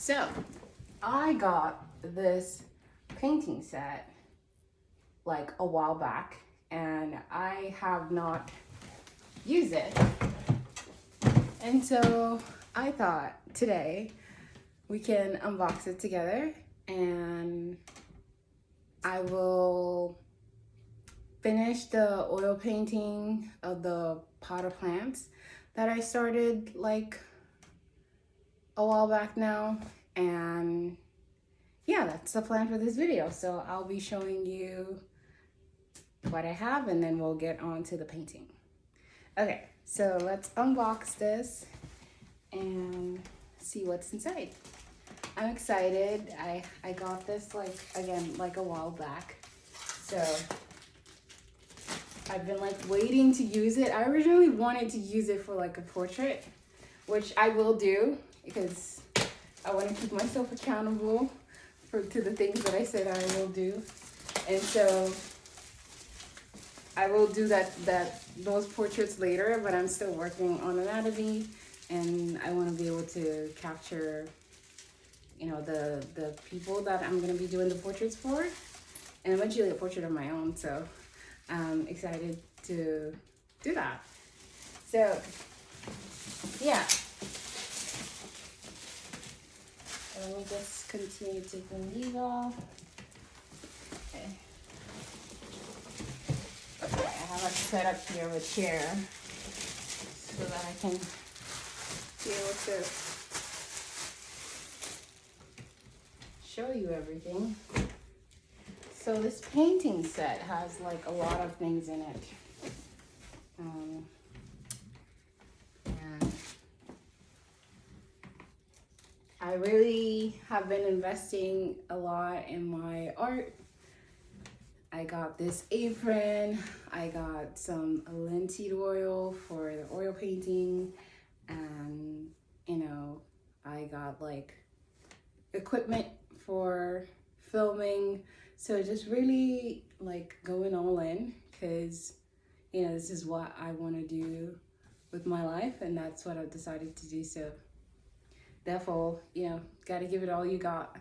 So, I got this painting set like a while back and I have not used it. And so I thought today we can unbox it together and I will finish the oil painting of the potter plants that I started like a while back now. And yeah, that's the plan for this video. So I'll be showing you what I have and then we'll get on to the painting. Okay, so let's unbox this and see what's inside. I'm excited. I got this like a while back. So I've been like waiting to use it. I originally wanted to use it for like a portrait, which I will do because I want to keep myself accountable to the things that I said I will do. And so I will do those portraits later, but I'm still working on anatomy and I want to be able to capture, you know, the people that I'm going to be doing the portraits for, and eventually a portrait of my own. So I'm excited to do that. So yeah. Let me just continue taking these off. Okay. Okay, I have a setup here with a chair so that I can be able to show you everything. So this painting set has like a lot of things in it. And I really have been investing a lot in my art. I got this apron, I got some linseed oil for the oil painting, and you know, I got like equipment for filming. So just really like going all in because, you know, this is what I want to do with my life and that's what I've decided to do. So therefore, you know, got to give it all you got.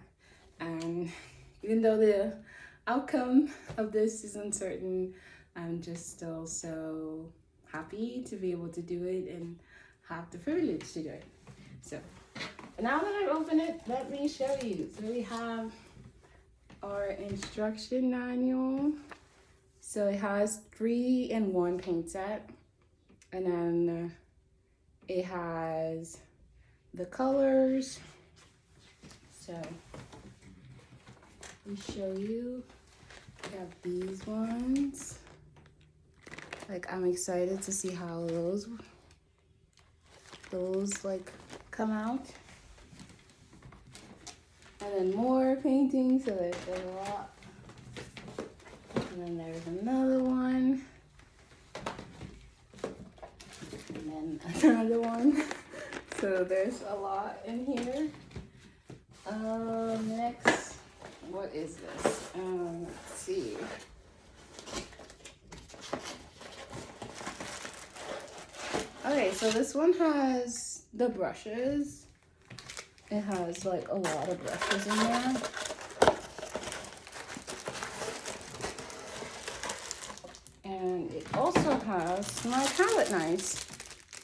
And even though the outcome of this is uncertain, I'm just still so happy to be able to do it and have the privilege to do it. So now that I've opened it, let me show you. So we have our instruction manual. So it has 3-in-1 paint set, and then it has the colors. So we show you. We have these ones. Like I'm excited to see how those like come out. And then more paintings, so there's a lot. And then there's another one. And then another one. So there's a lot in here. Next, what is this? Let's see. Okay, so this one has the brushes. It has like a lot of brushes in there. And it also has my palette knives.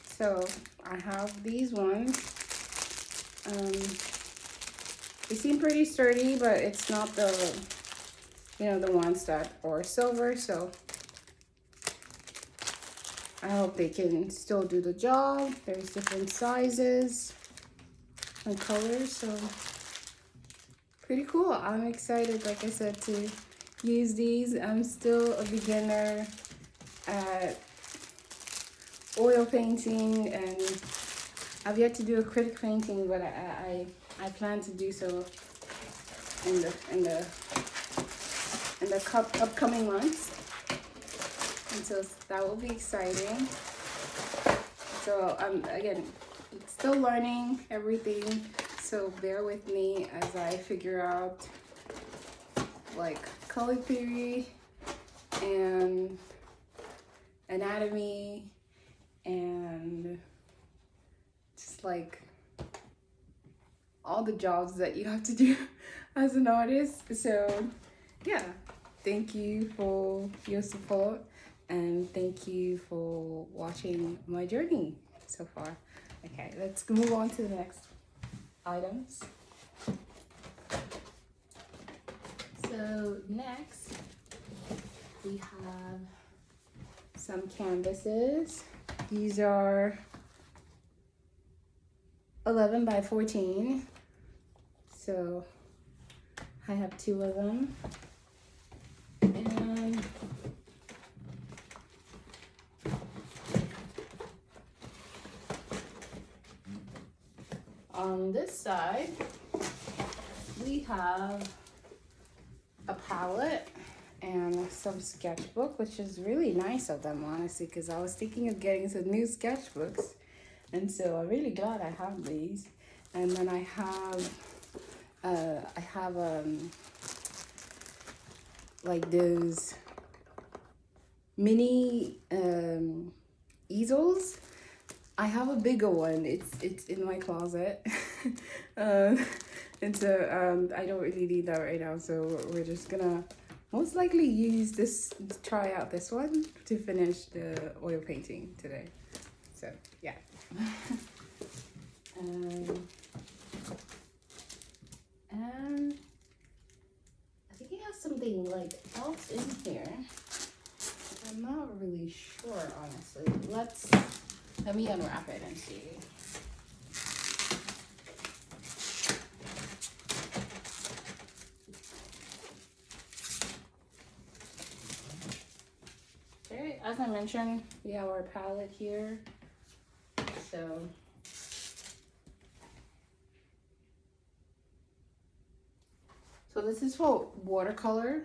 So I have these ones. They seem pretty sturdy, but it's not the, you know, the ones that are silver. So I hope they can still do the job. There's different sizes and colors, so pretty cool. I'm excited, like I said, to use these. I'm still a beginner at oil painting and I've yet to do acrylic painting, but I plan to do so in the upcoming months, and so that will be exciting. So I'm again still learning everything, so bear with me as I figure out like color theory and anatomy and just like all the jobs that you have to do as an artist. So yeah, thank you for your support and thank you for watching my journey so far. Okay, let's move on to the next items. So next we have some canvases. These are 11 by 14. So I have 2 of them. And on this side, we have a palette and some sketchbook, which is really nice of them, honestly, because I was thinking of getting some new sketchbooks. And so I'm really glad I have these. And then I have like those mini easels. I have a bigger one. It's in my closet. And so I don't really need that right now. So we're just gonna most likely use this, try out this one to finish the oil painting today. So yeah. And I think it has something like else in here. I'm not really sure, honestly. Let me unwrap it and see. Okay, as I mentioned, we have our palette here. So this is for watercolor.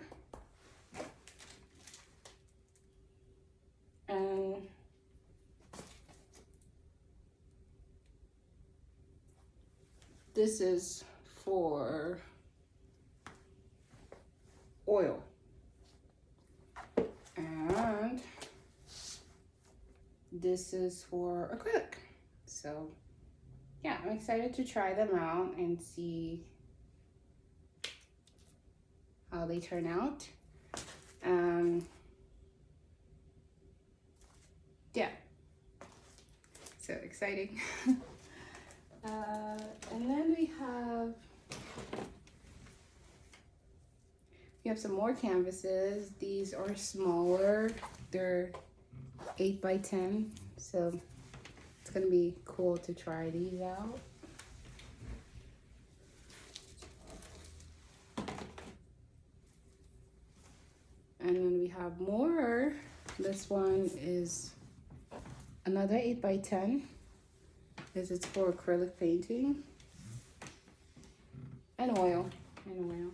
And this is for oil. And this is for acrylic. So yeah, I'm excited to try them out and see how they turn out. Yeah, so exciting. And then we have some more canvases. These are smaller. They're 8 by 10, so it's gonna be cool to try these out. And then we have more. This one is another 8 by 10. This is for acrylic painting and oil. Yeah.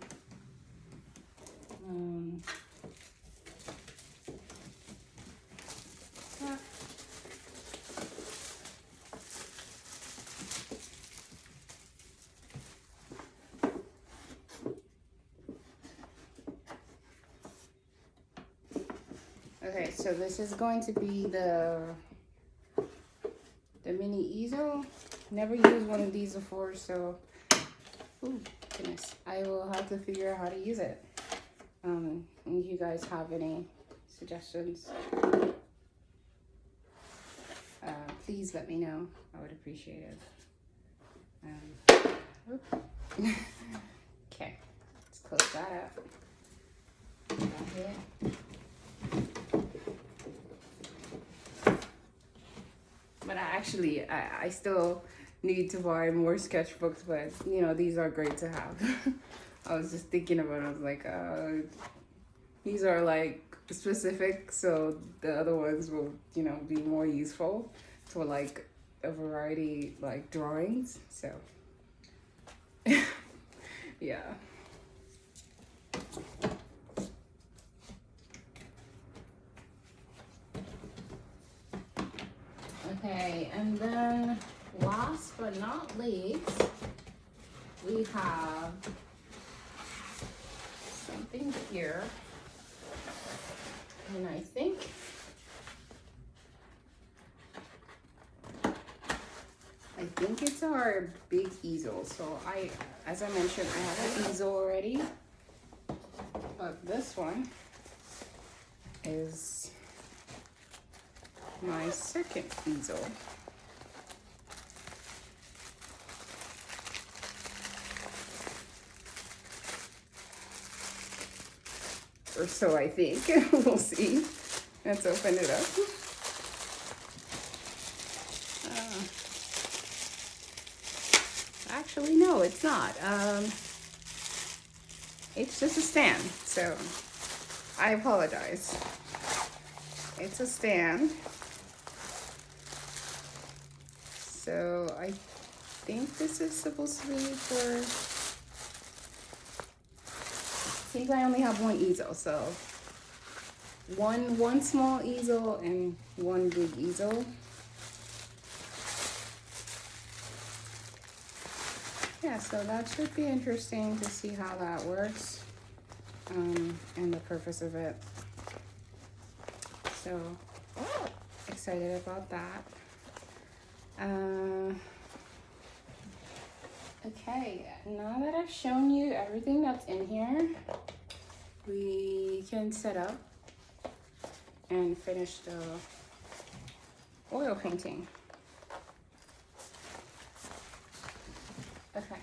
Okay, so this is going to be the mini easel. Never used one of these before, so ooh, goodness, I will have to figure out how to use it. And if you guys have any suggestions, please let me know. I would appreciate it. Okay, let's close that up. Right here. But I still need to buy more sketchbooks, but you know, these are great to have. I was just thinking about it. I was like, these are like specific, so the other ones will, you know, be more useful for like a variety like drawings. So yeah. Okay, and then last but not least, we have something here. And I think I think it's our big easel. So as I mentioned, I have an easel already, but this one is my second easel. Or so I think. We'll see. Let's open it up. Actually, no, it's not. It's just a stand. So I apologize. It's a stand. So I think this is supposed to be for, since I only have one easel, so one small easel and one big easel. Yeah, so that should be interesting to see how that works, and the purpose of it. So excited about that. Okay, now that I've shown you everything that's in here, we can set up and finish the oil painting. Okay.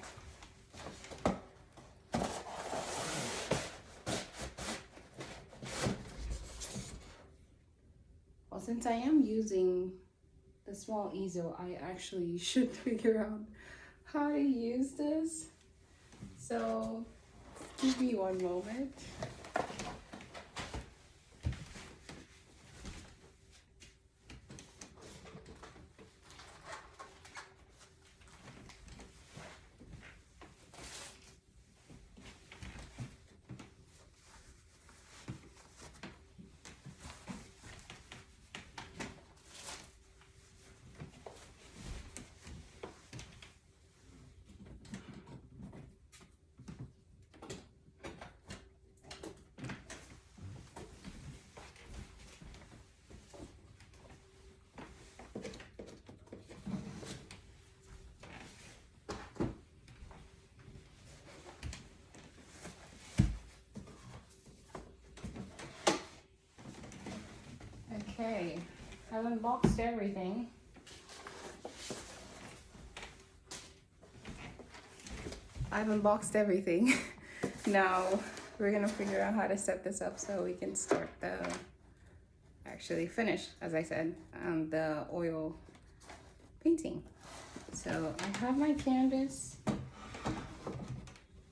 Well, since I am using the small easel, I actually should figure out how to use this. So give me one moment. Okay, I've unboxed everything. Now we're gonna figure out how to set this up so we can start actually finish, as I said, the oil painting. So I have my canvas.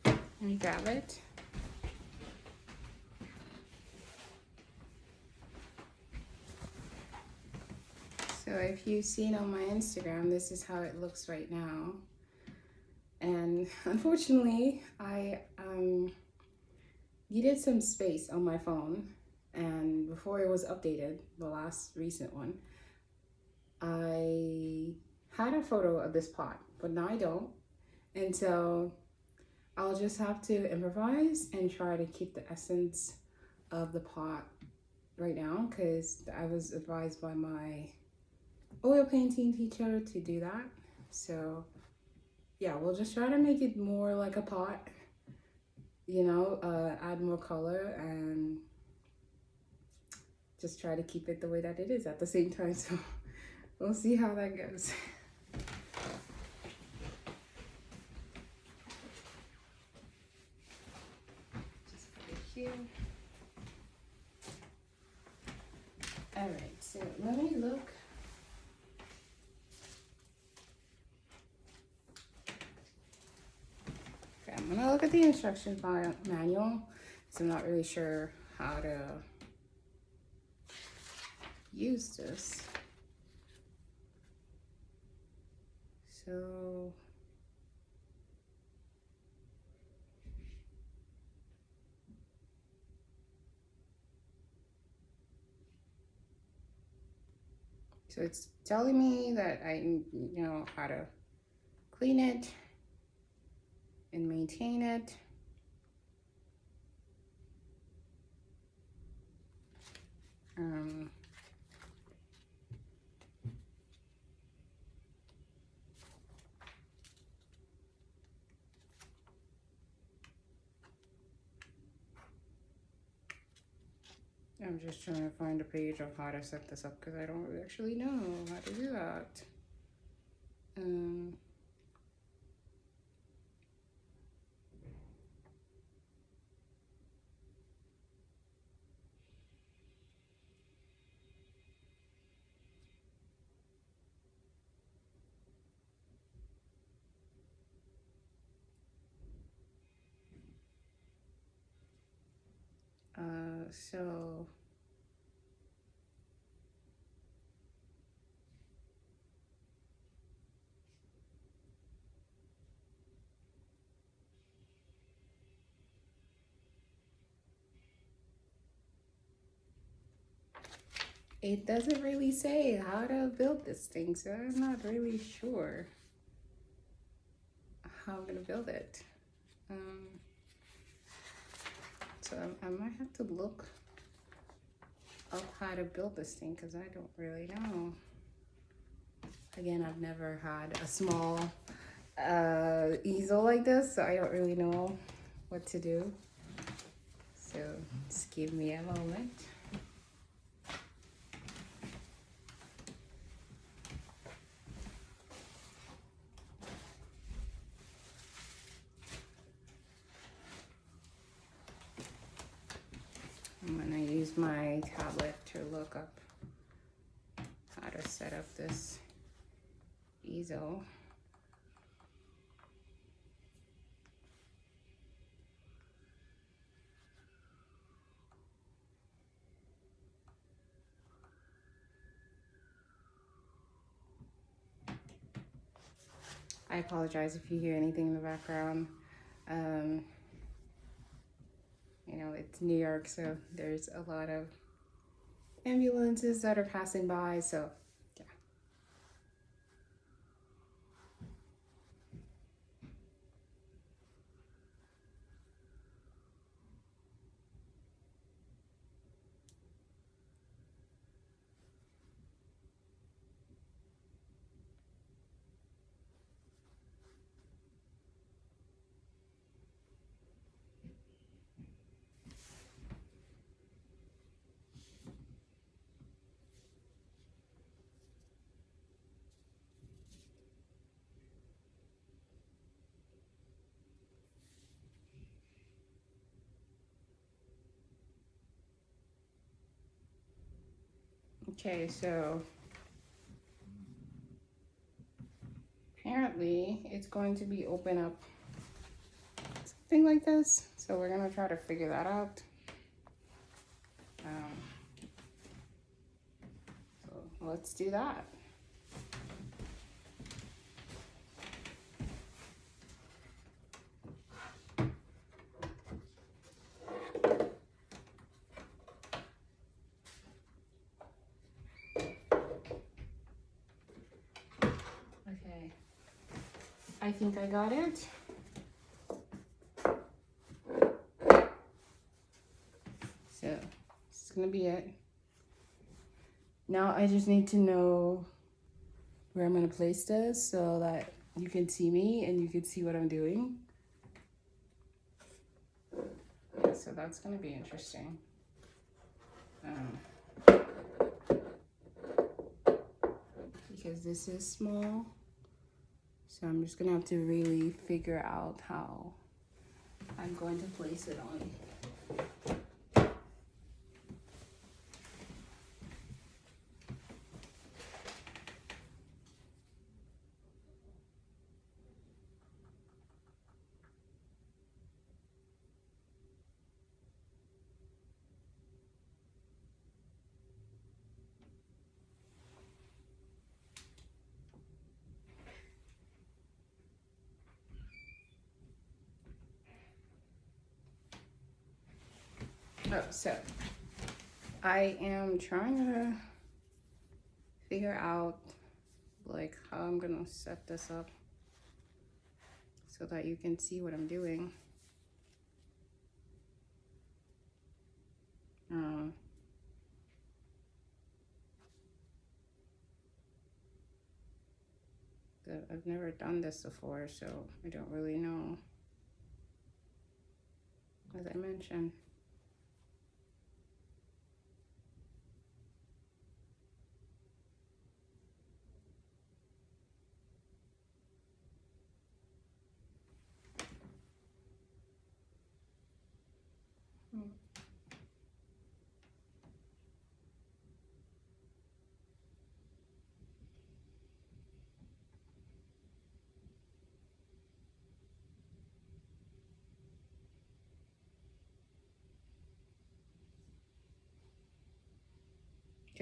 Let me grab it. So if you've seen on my Instagram, this is how it looks right now. And unfortunately, I needed some space on my phone. And before it was updated, the last recent one, I had a photo of this pot, but now I don't. And so I'll just have to improvise and try to keep the essence of the pot right now, because I was advised by my oil painting teacher to do that. So yeah, we'll just try to make it more like a pot, you know, add more color and just try to keep it the way that it is at the same time. So we'll see how that goes. Just put it here. All right, so let me look. Okay, I'm gonna look at the instruction manual, because I'm not really sure how to use this. So it's telling me that I know how to clean it and maintain it. I'm just trying to find a page of how to set this up because I don't actually know how to do that. So it doesn't really say how to build this thing, so I'm not really sure how I'm gonna build it. So I might have to look up how to build this thing because I don't really know. Again, I've never had a small easel like this, so I don't really know what to do. So just give me a moment. I'm gonna use my tablet to look up how to set up this easel. I apologize if you hear anything in the background. You know, it's New York, so there's a lot of ambulances that are passing by, so yeah. Okay, so apparently it's going to be open up something like this. So we're gonna try to figure that out. So let's do that. Okay, I think I got it. So this is gonna be it. Now I just need to know where I'm gonna place this so that you can see me and you can see what I'm doing. Yeah, so that's gonna be interesting. Because this is small, so I'm just gonna have to really figure out how I'm going to place it on. Oh, so I am trying to figure out like how I'm gonna set this up so that you can see what I'm doing. I've never done this before, so I don't really know, as I mentioned.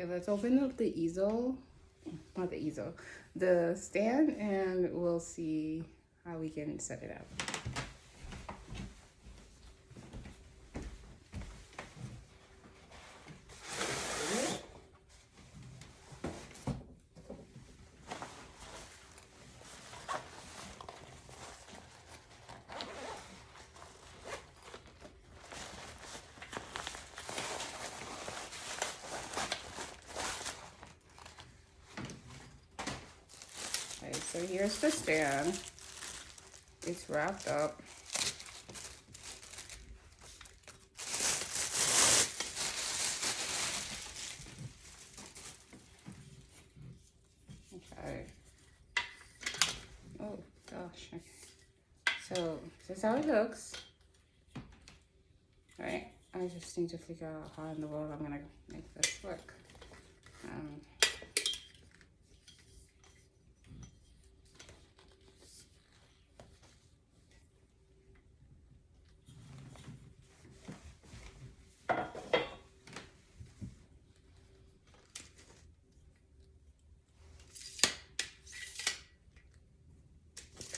Okay, let's open up the easel. Not the easel, the stand, and we'll see how we can set it up. Okay, so here's the stand. It's wrapped up. Okay. Oh gosh. Okay. So this is how it looks. All right. I just need to figure out how in the world I'm gonna make this work.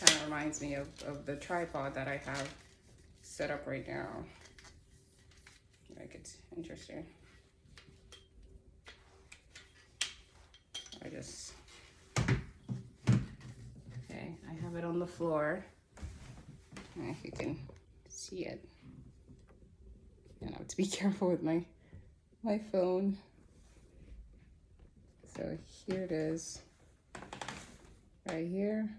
Kind of reminds me of the tripod that I have set up right now. Like, it's interesting. Okay, I have it on the floor. And if you can see it. And I have to be careful with my phone. So here it is, right here.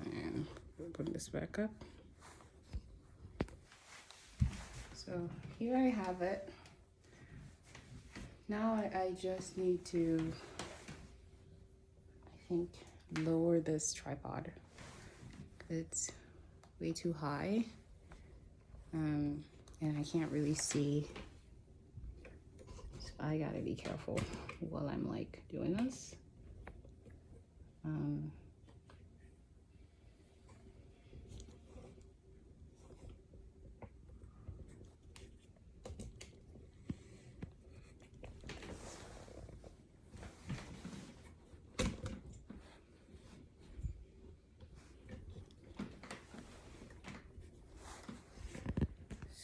And we'll put this back up. So here I have it. Now I just need to, I think, lower this tripod. It's way too high. And I can't really see. So I gotta be careful while I'm like doing this.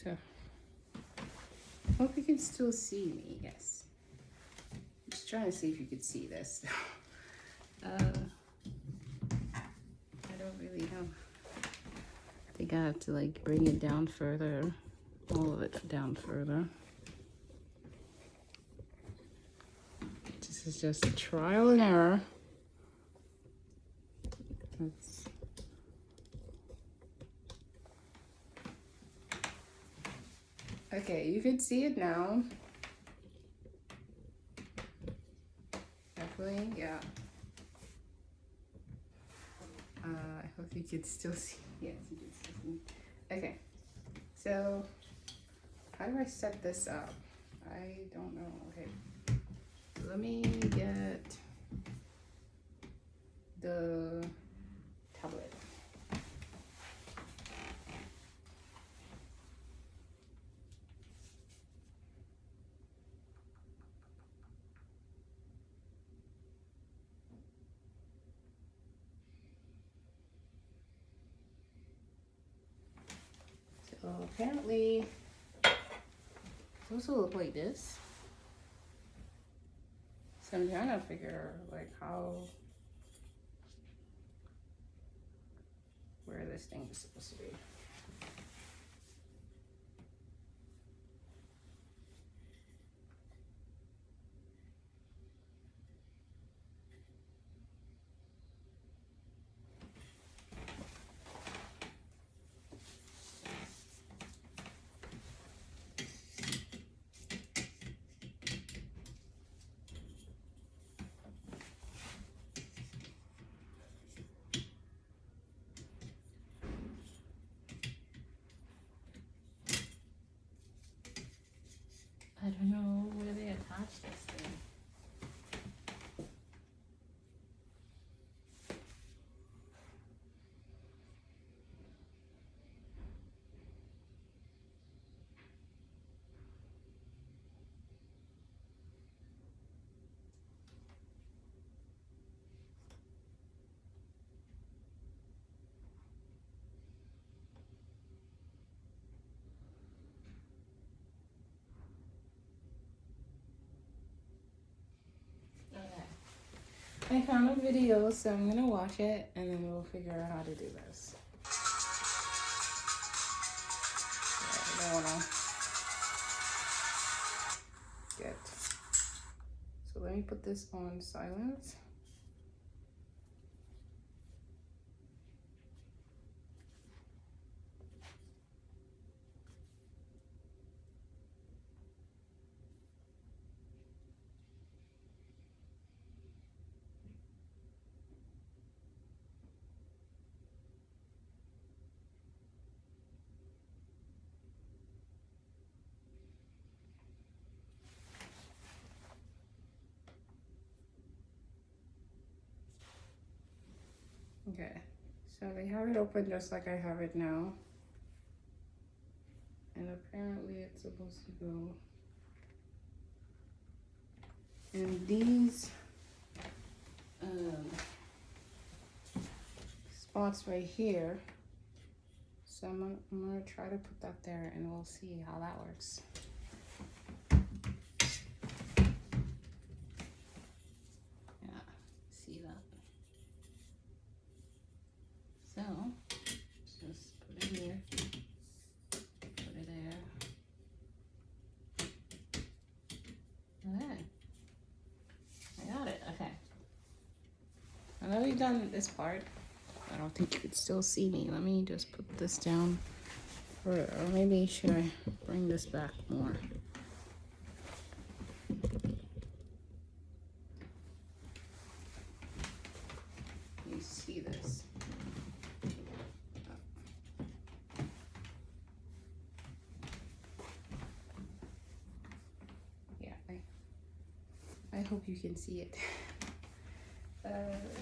So, hope you can still see me, yes. Just trying to see if you could see this. I don't really know. I think I have to like bring it down further, all of it down further. This is just a trial and error. Okay, you can see it now. Definitely, yeah. I hope you can still see. Yes, you can still see. Okay, so how do I set this up? I don't know. Okay, let me get the tablet. So apparently, it's supposed to look like this. So I'm trying to figure like where this thing is supposed to be. I found a video, so I'm gonna watch it and then we'll figure out how to do this. I don't wanna get. So let me put this on silence. Okay, so they have it open just like I have it now. And apparently it's supposed to go. And these spots right here. So I'm gonna try to put that there and we'll see how that works. Yeah, see that? So, just put it here, put it there. Okay, I got it, okay. I know we've done this part. I don't think you could still see me. Let me just put this down. Or maybe should I bring this back more? You see this? Yeah, I hope you can see it.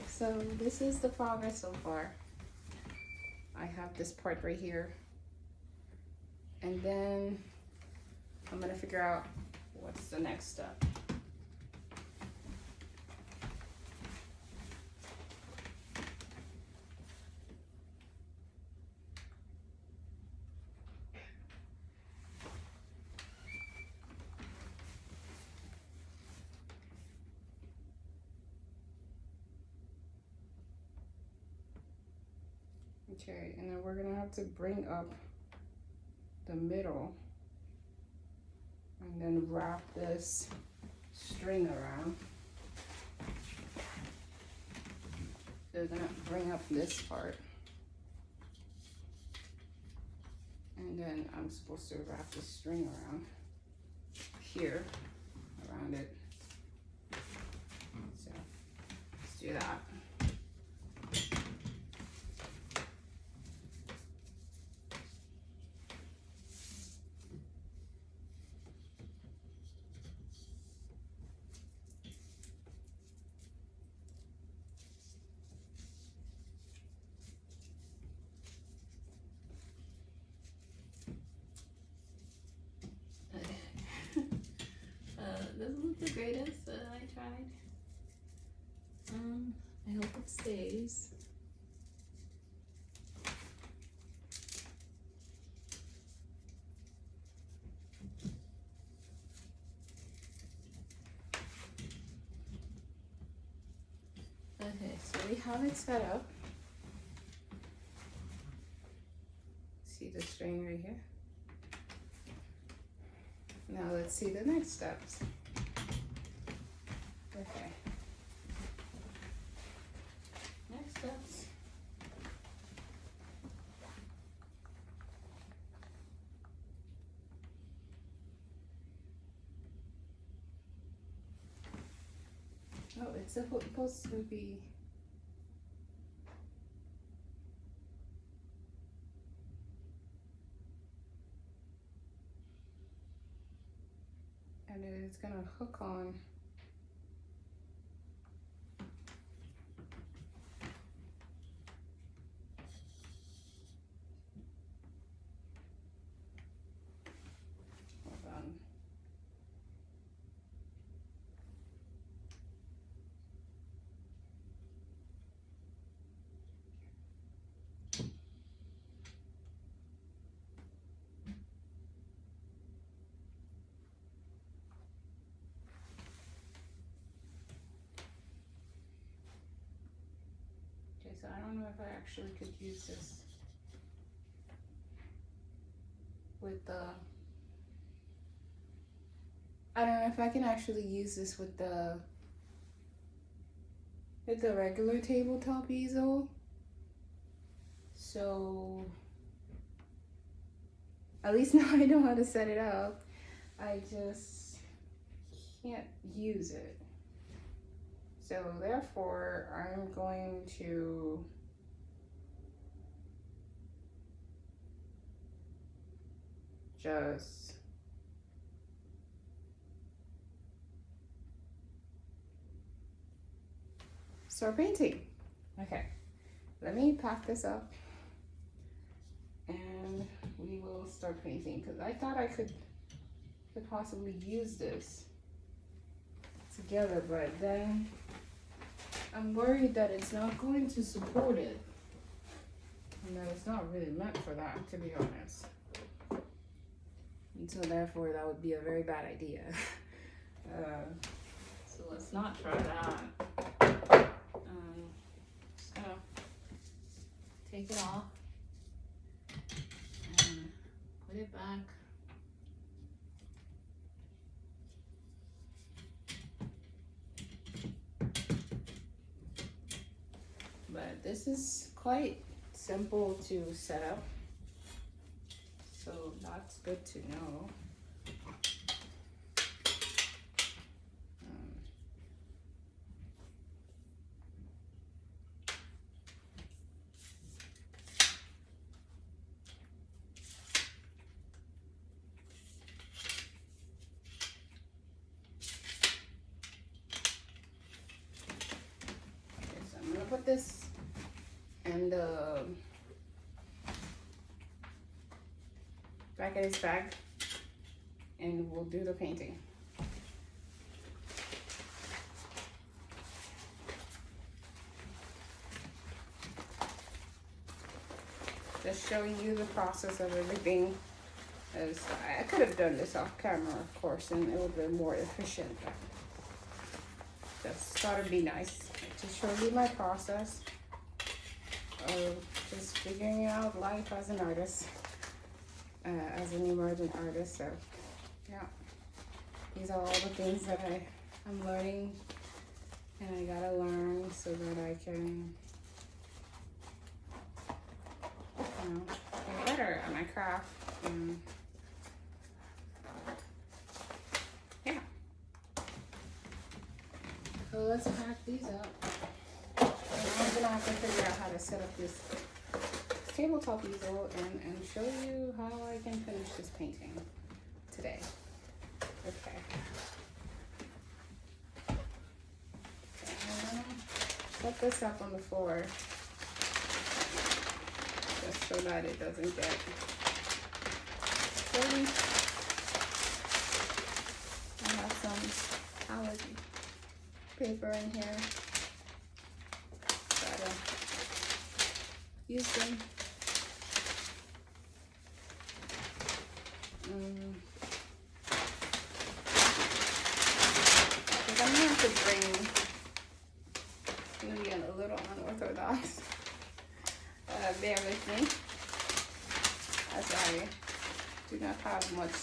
So this is the progress so far. I have this part right here. And then I'm gonna figure out what's the next step. Okay, and then we're gonna have to bring up the middle and then wrap this string around. They're gonna bring up this part. And then I'm supposed to wrap the string around here, around it. So let's do that. Doesn't look the greatest, but I tried. I hope it stays. Okay, so we have it set up. See the string right here? Now let's see the next steps. Okay. Next steps. Oh, it's supposed to be. And then it's gonna hook on. Hold on. so I don't know if I actually could use this with the, I don't know if I can actually use this with the regular tabletop easel. So at least now I know how to set it up. I just can't use it. So therefore I'm going to just start painting. Okay, let me pack this up and we will start painting, because I thought I could possibly use this together, but then I'm worried that it's not going to support it and that it's not really meant for that, to be honest. And so therefore that would be a very bad idea. So let's not try that. Just gonna take it off and put it back. But this is quite simple to set up, so that's good to know. Okay, so I'm gonna put this in the back of this bag and we'll do the painting. Just showing you the process of everything. As I could have done this off camera, of course, and it would have been more efficient. But just thought it'd be nice to show you my process of just figuring out life as an artist, as an emerging artist. So yeah, these are all the things that I'm learning, and I gotta learn so that I can, you know, get better at my craft. And yeah, so let's pack these up. And I'm gonna have to figure out how to set up this tabletop easel and show you how I can finish this painting today. Okay. Set this up on the floor just so that it doesn't get dirty. I have some allergy paper in here. Gotta use them. Because I'm gonna have to bring, maybe a little unorthodox. Bear with me, as I do not have much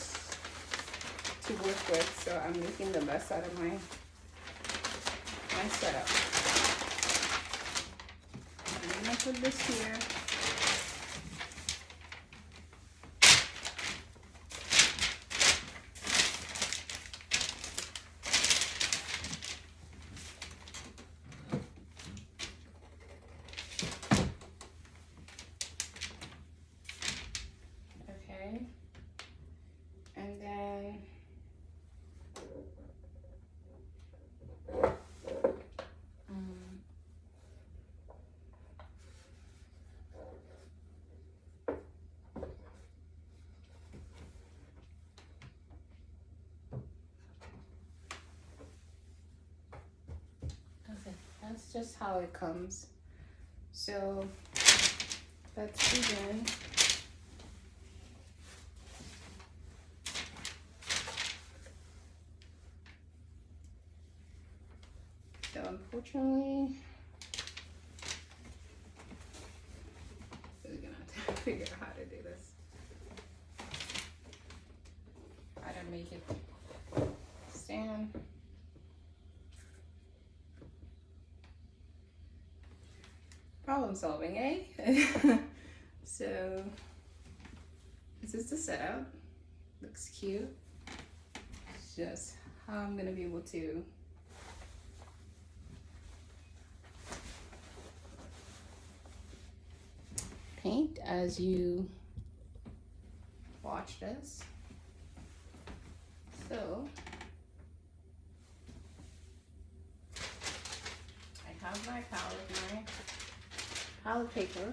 to work with, so I'm making the best out of my setup. I'm gonna put this here. Okay, and then okay, that's just how it comes. So let's begin. So unfortunately, figure out how to do this. Try to make it stand. Problem solving, eh? So this is the setup. Looks cute. It's just how I'm gonna be able to paint as you watch this. So I have my palette paper.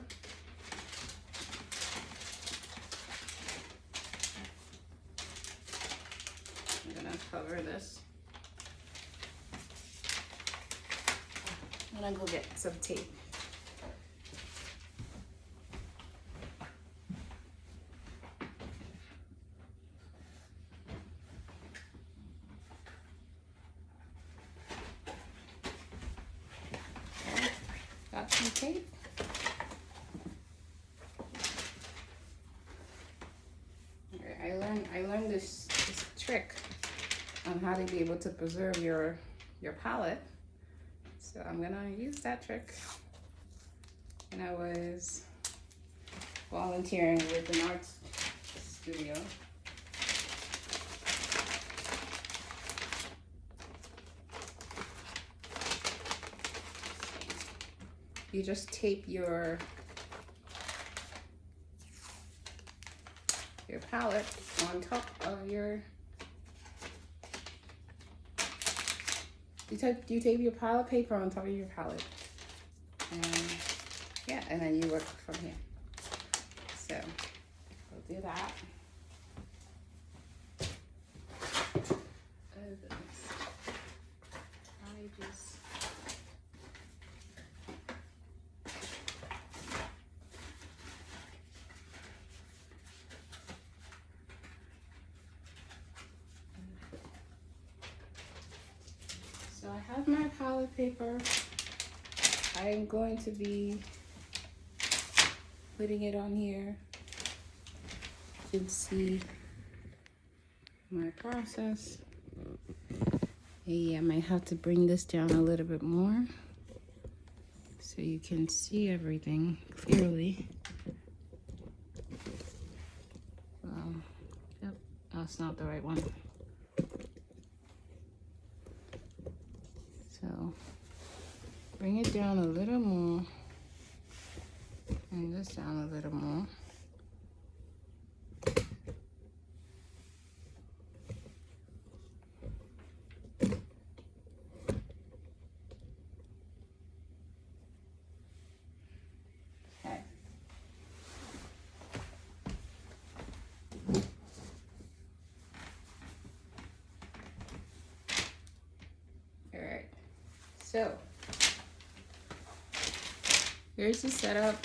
I'm gonna cover this. I'm gonna go get some tape. Okay, got some tape. I learned this trick on how to be able to preserve your palette. So I'm gonna use that trick. And I was volunteering with an art studio. You just tape your palette on top of your, you tape your palette paper on top of your palette, and yeah, and then you work from here. So we'll do that. Oh goodness, I just. So I have my palette paper. I am going to be putting it on here. You can see my process. Yeah, I might have to bring this down a little bit more so you can see everything clearly. Yep, that's not the right one. So bring it down a little more, bring this down a little more. Okay. All right. So here's the setup.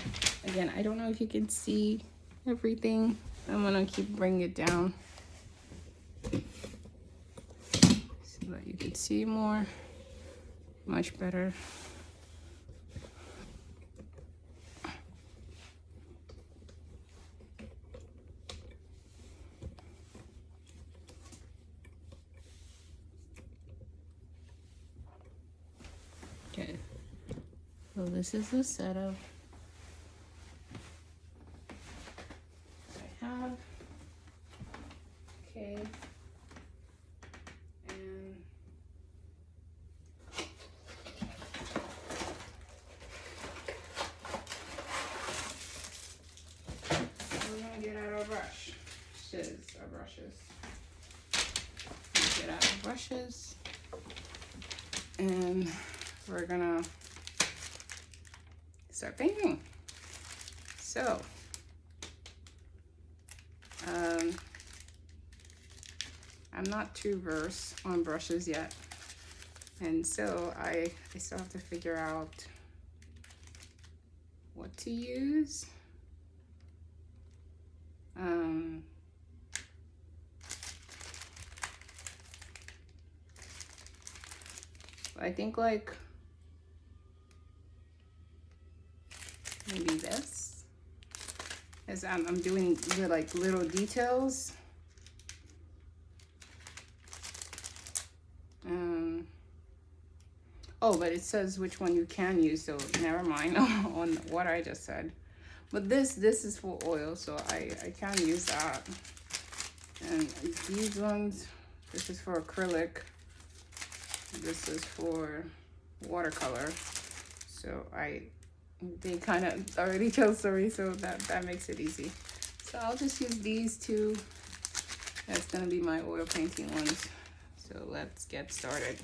Again, I don't know if you can see everything. I'm gonna keep bringing it down so that you can see more, much better. Okay, so this is the setup I have. Okay, and we're gonna get out our brushes. Get out our brushes, and we're gonna start painting. So, I'm not too versed on brushes yet, and so I still have to figure out what to use. I think like maybe this. as I'm doing the like little details. Oh, but it says which one you can use, so never mind on what I just said. But this is for oil, so I can use that. And these ones, this is for acrylic. This is for watercolor. So they kind of already chose sorry, so that makes it easy. So I'll just use these two. That's gonna be my oil painting ones. So let's get started.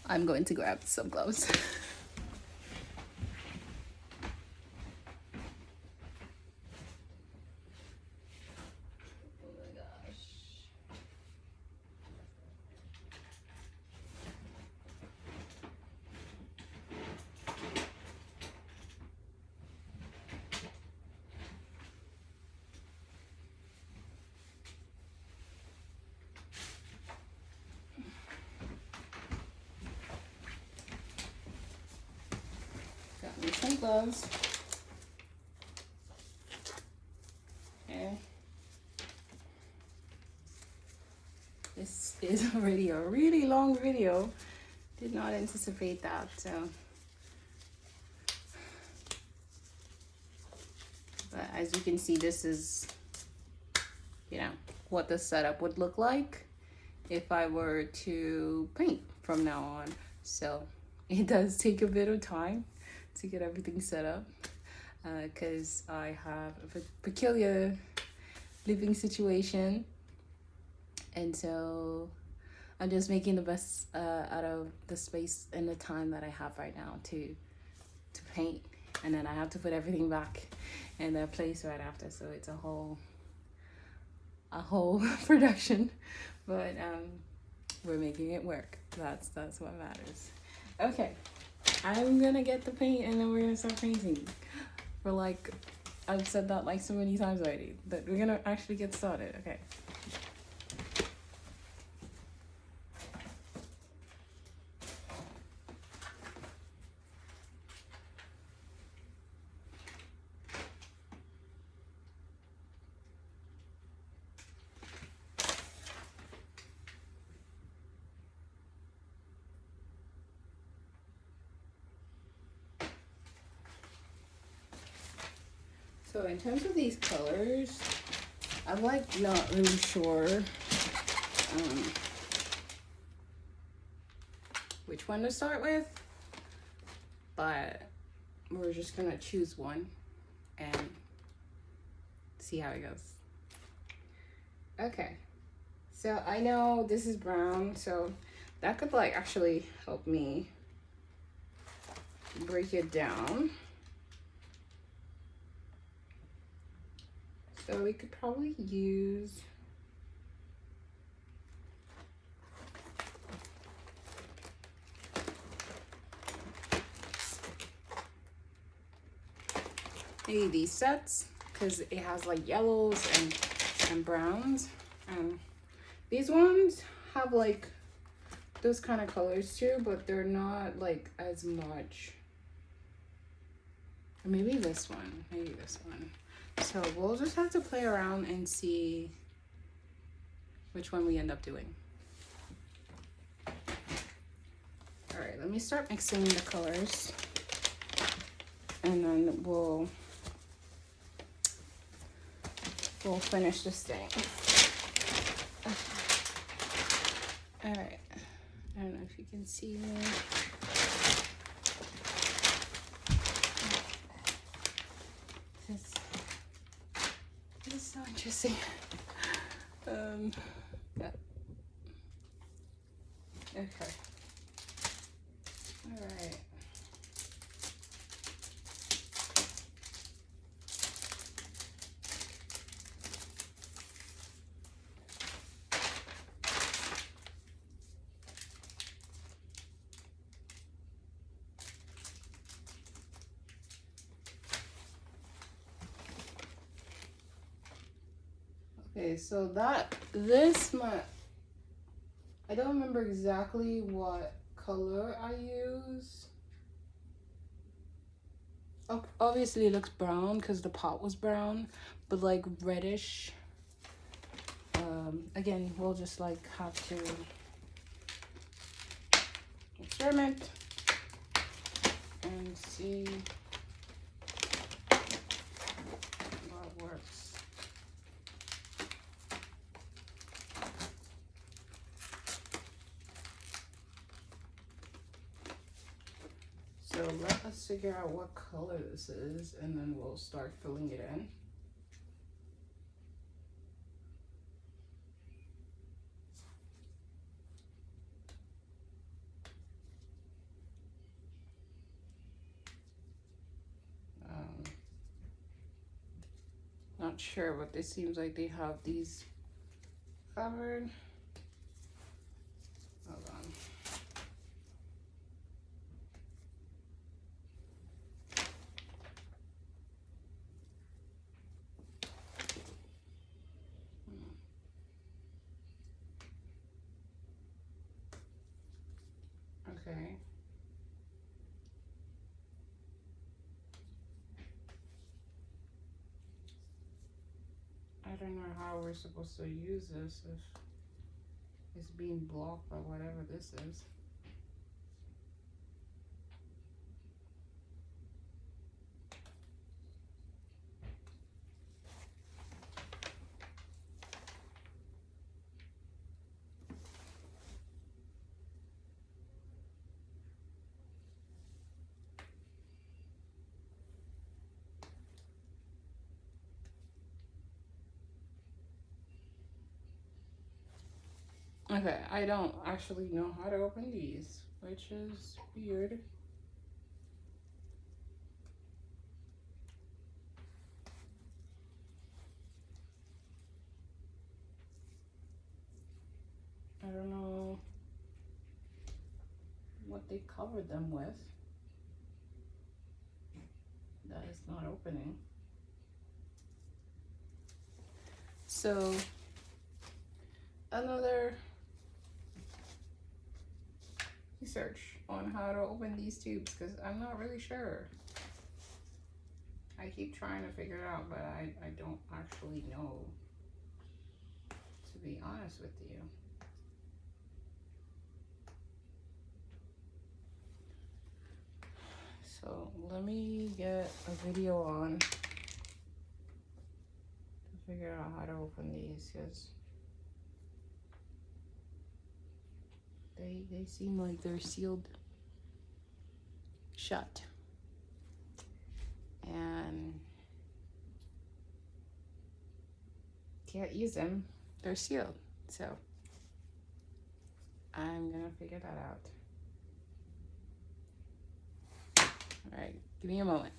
I'm going to grab some gloves. Got me some gloves. Okay. This is already a really long video. Did not anticipate that, so. But as you can see, this is, you know, what the setup would look like if I were to paint from now on. So it does take a bit of time to get everything set up because I have a peculiar living situation, and so I'm just making the best out of the space and the time that I have right now to paint, and then I have to put everything back in their place right after, so it's a whole production, but we're making it work. That's what matters. Okay, I'm gonna get the paint and then we're gonna start painting. For like, I've said that like so many times already, but we're gonna actually get started. Okay. So in terms of these colors, I'm like not really sure which one to start with, but we're just gonna choose one and see how it goes. Okay, so I know this is brown, so that could like actually help me break it down. So we could probably use maybe these sets because it has like yellows and browns. These ones have like those kind of colors too, but they're not like as much. Or maybe this one, maybe this one. So we'll just have to play around and see which one we end up doing. All right, let me start mixing the colors and then we'll finish this thing. All right, I don't know if you can see me. This is so interesting. Yeah. Okay. All right. Okay, so I don't remember exactly what color I use. Obviously it looks brown because the pot was brown, but like reddish. Again, we'll just like have to experiment and see what works. So let us figure out what color this is, and then we'll start filling it in. Not sure, but it seems like they have these covered. Hold on. Okay. I don't know how we're supposed to use this if it's being blocked by whatever this is. Okay, I don't actually know how to open these, which is weird. I don't know what they covered them with. That is not opening. So, another research on how to open these tubes, because I'm not really sure. I keep trying to figure it out, but I don't actually know, to be honest with you. So let me get a video on to figure out how to open these, because they seem like they're sealed shut. And can't use them. They're sealed. So I'm gonna figure that out. All right, give me a moment.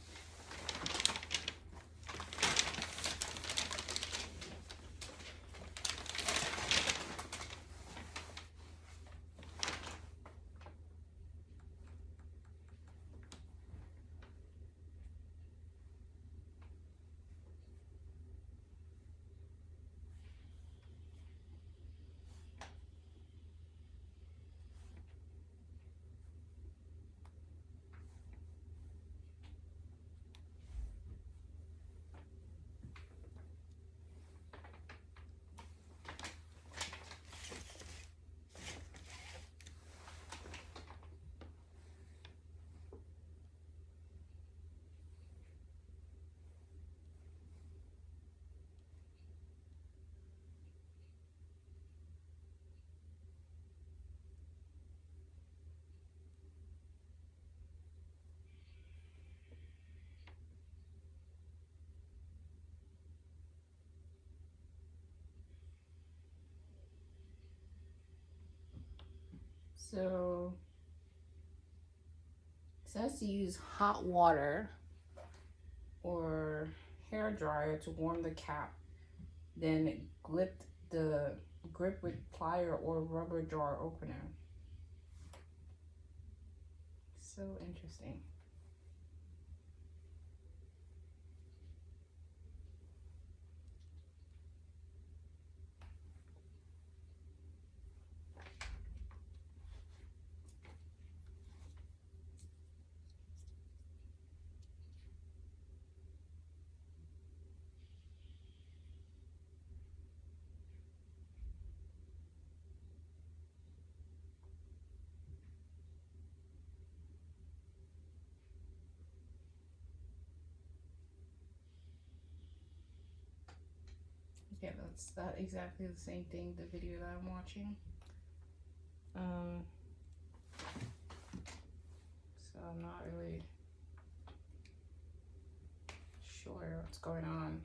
So it says to use hot water or hair dryer to warm the cap, then grip with plier or rubber jar opener. So interesting. Yeah, that's that exactly the same thing, the video that I'm watching. So I'm not really sure what's going on.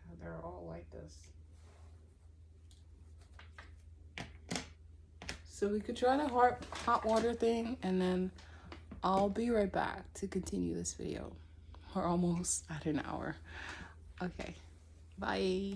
Yeah, they're all like this. So we could try the hot water thing, and then I'll be right back to continue this video. We're almost at an hour. Okay, bye.